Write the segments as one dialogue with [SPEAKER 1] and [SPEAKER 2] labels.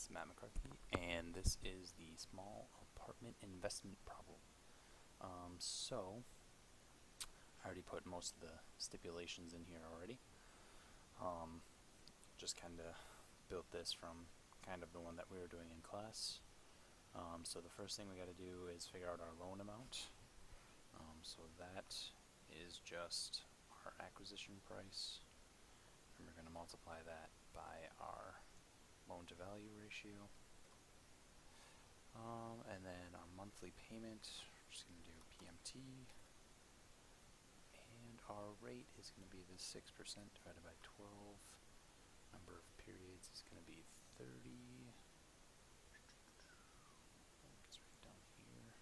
[SPEAKER 1] is Matt McCarthy, and this is the small apartment investment problem. I already put most of the stipulations in here already. Just kind of built this from kind of the one that we were doing in class. So the first thing we got to do is figure out our loan amount. So that is just our acquisition price, and we're going to multiply that by our loan to value ratio. And then our monthly payment, we're just going to do PMT, and our rate is going to be the 6% divided by 12. Number of periods is going to be 30. It's right down here.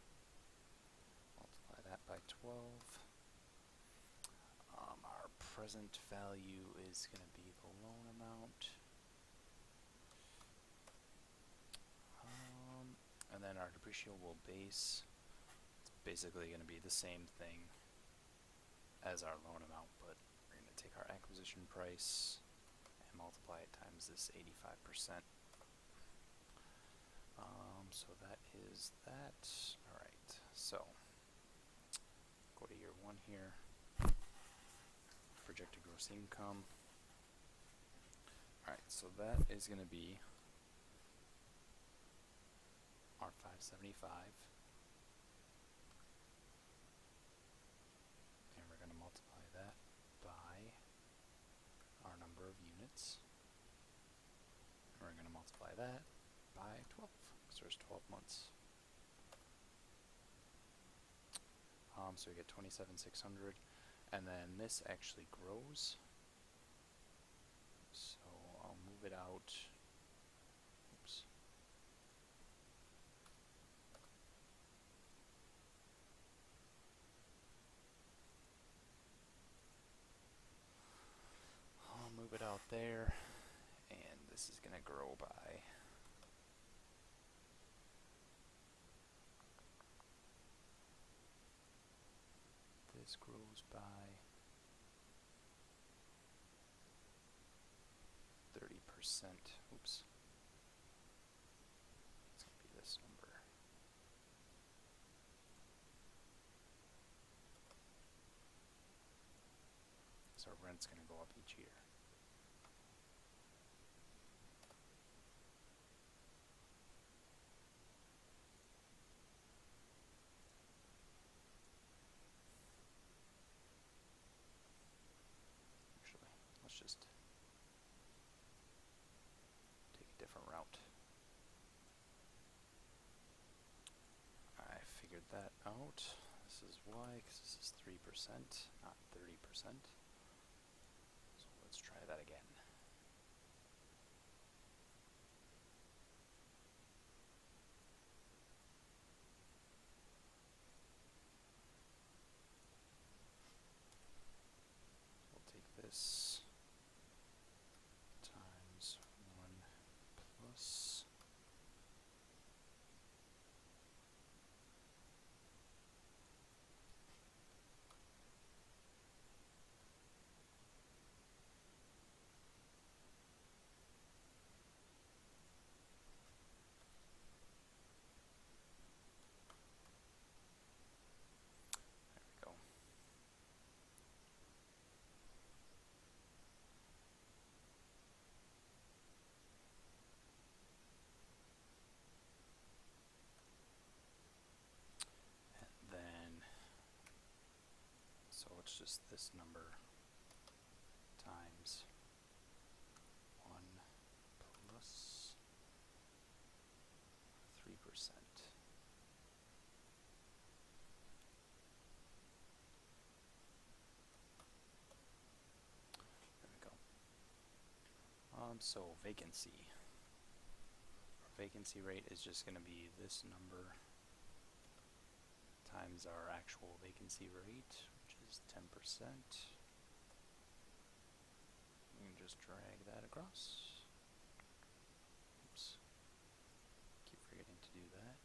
[SPEAKER 1] Multiply that by 12. Our present value is going to be the loan amount. And then our depreciable base, it's basically going to be the same thing as our loan amount, but we're going to take our acquisition price and multiply it times this 85%. So that is that. Alright, so go to year 1 here. Projected gross income. Alright, so that is going to be our 575, and we're going to multiply that by our number of units, and we're going to multiply that by 12, because there's 12 months. So we get 27,600, and then this actually grows, so I'll move it out. Oops. I'll move it out there, and this is going to grow by this grows by 30%. Oops. It's going to be this number. So rent's going to go up each year. Actually, let's just take a different route. I figured that out. This is why, because this is 3%, not 30%. So let's try that again. We'll take this times 1 plus it's just this number times 1 plus 3%. There we go. So vacancy. Our vacancy rate is just going to be this number times our actual vacancy rate, which is 10%. You can just drag that across. Oops. Keep forgetting to do that.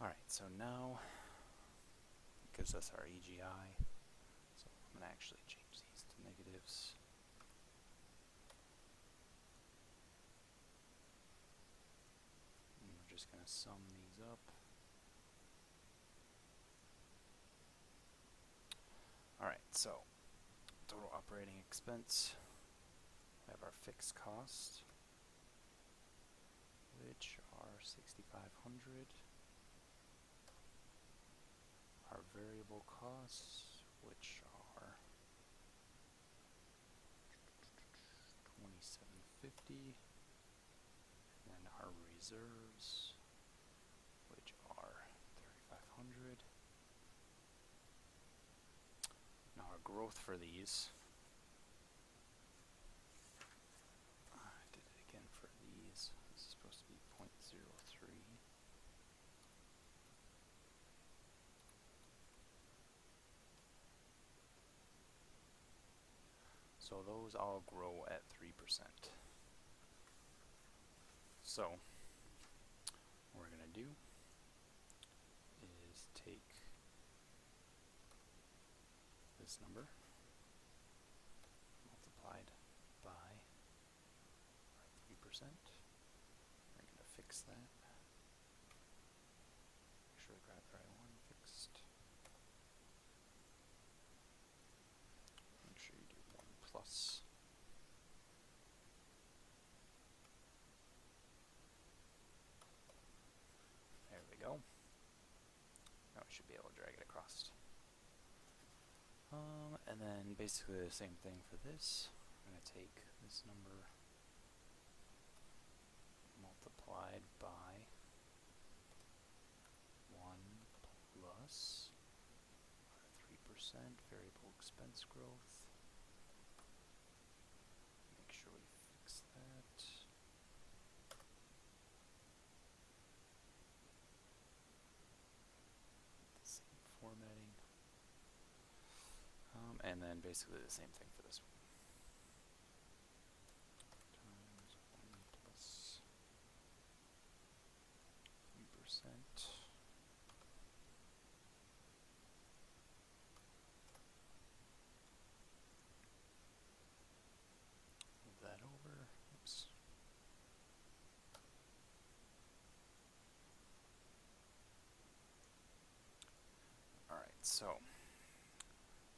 [SPEAKER 1] Alright, so now it gives us our EGI. So I'm going to actually change these to negatives. And we're just going to sum these up. Alright, so total operating expense. We have our fixed cost, which are $6,500. Our variable costs, which are $2,750, and our reserves, which are $3,500. Now our growth for these, I did it again for these. This is supposed to be 0.03. So those all grow at 3%. So what we're going to do is take this number multiplied by 3%. We're going to fix that. Make sure I grab the right one. Fixed. Make sure you do 1 plus. There we go. Now we should be able to drag it across. And then basically the same thing for this. I'm going to take this number multiplied by 1 plus 3% variable expense growth. Make sure we fix that. The same formatting. And then basically the same thing for this one. Times 1 plus 3%. Move that over. Oops. Alright, so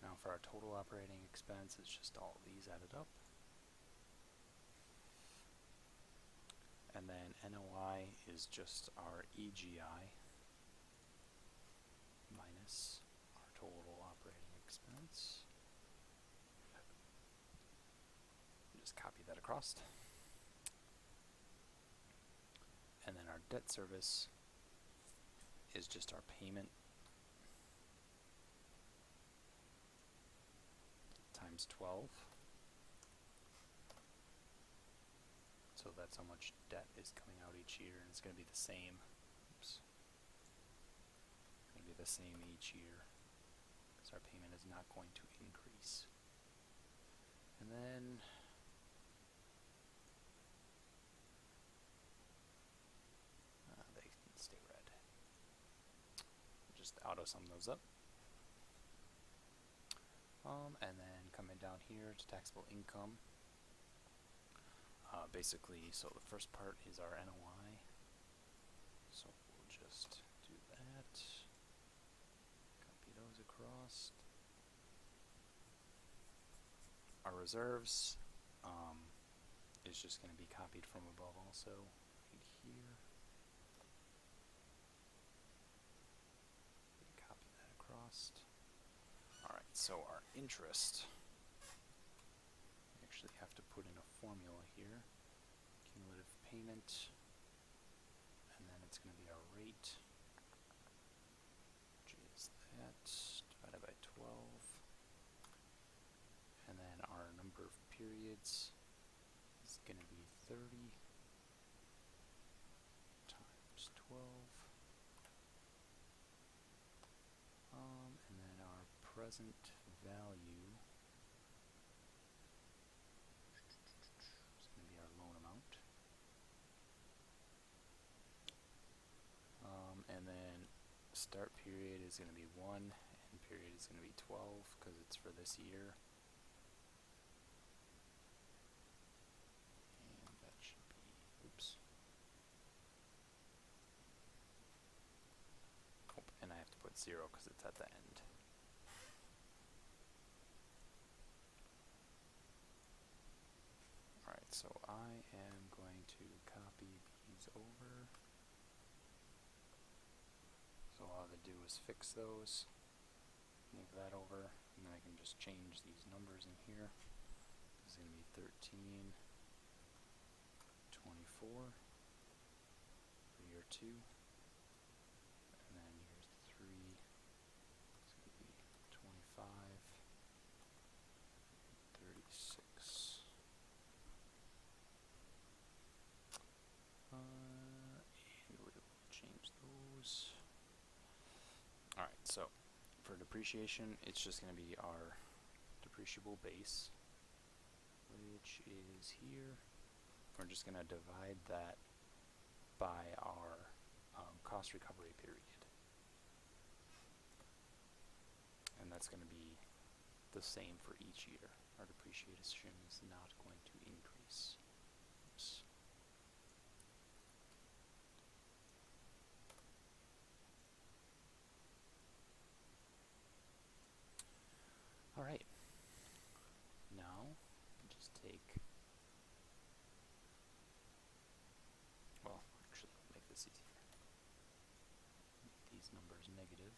[SPEAKER 1] now for our total operating expense, it's just all these added up. And then NOI is just our EGI minus our total operating expense. Just copy that across. And then our debt service is just our payment times 12. So that's how much debt is coming out each year, and it's going to be the same. Oops. It's going to be the same each year because our payment is not going to increase. And then they can stay red. Just auto sum those up. And then coming down here to taxable income. Basically, so the first part is our NOI. So we'll just do that. Copy those across. Our reserves is just going to be copied from above also, right here. Copy that across. Alright, so our interest, we actually have to put in a formula here. Cumulative payment, and then it's going to be our rate, which is that, divided by 12. And then our number of periods is going to be 30 times 12. And then our present value is going to be our loan amount. And then start period is going to be 1, end period is going to be 12 because it's for this year. And that should be, oops. Oh, and I have to put 0 because it's at the end. Alright, so I am going to copy these over. So all I have to do is fix those, move that over, and then I can just change these numbers in here. This is going to be 13, 24 for year 2, and then year 3, it's going to be 25, 36. And we will change those. Alright, so for depreciation, it's just going to be our depreciable base, which is here. We're just going to divide that by our cost recovery period. And that's going to be the same for each year. Our depreciation is not going to increase. Oops. Alright, now just take, well, actually, I'll make this easier. Make these numbers negative.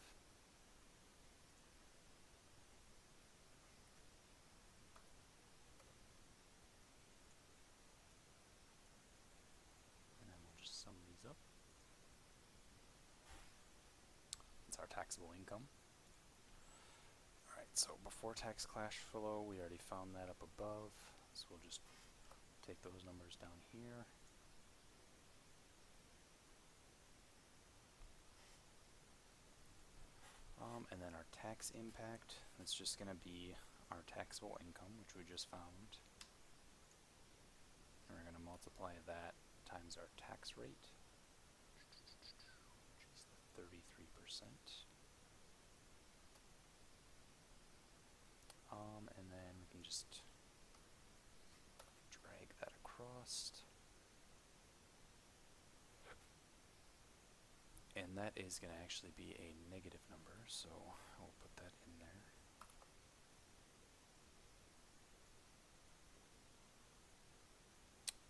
[SPEAKER 1] And then we'll just sum these up. It's our taxable income. Alright, so before tax cash flow, we already found that up above, so we'll just take those numbers down here. And then our tax impact, that's just going to be our taxable income, which we just found. And we're going to multiply that times our tax rate, which is the 33%. And then we can just drag that across. And that is going to actually be a negative number, so I'll put that in there.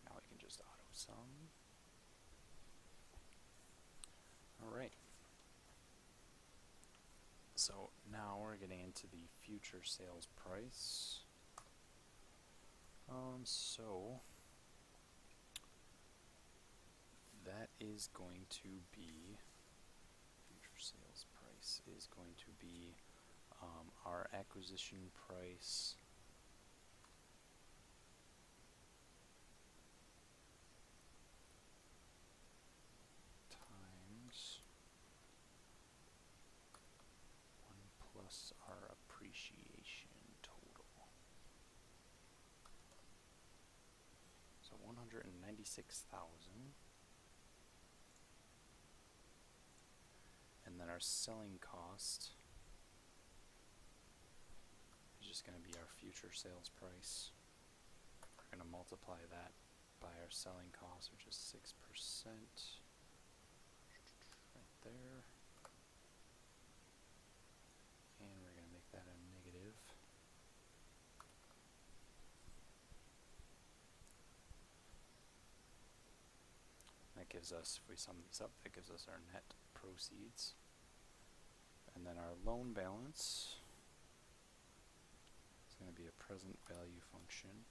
[SPEAKER 1] Now we can just auto sum. Alright. So now we're getting into the future sales price. So that is going to be, future sales price is going to be our acquisition price times 1 plus our appreciation total. So 196,000. And then our selling cost is just going to be our future sales price. We're going to multiply that by our selling cost, which is 6%. Right there. And we're going to make that a negative. That gives us, if we sum these up, that gives us our net proceeds. And then our loan balance is going to be a present value function.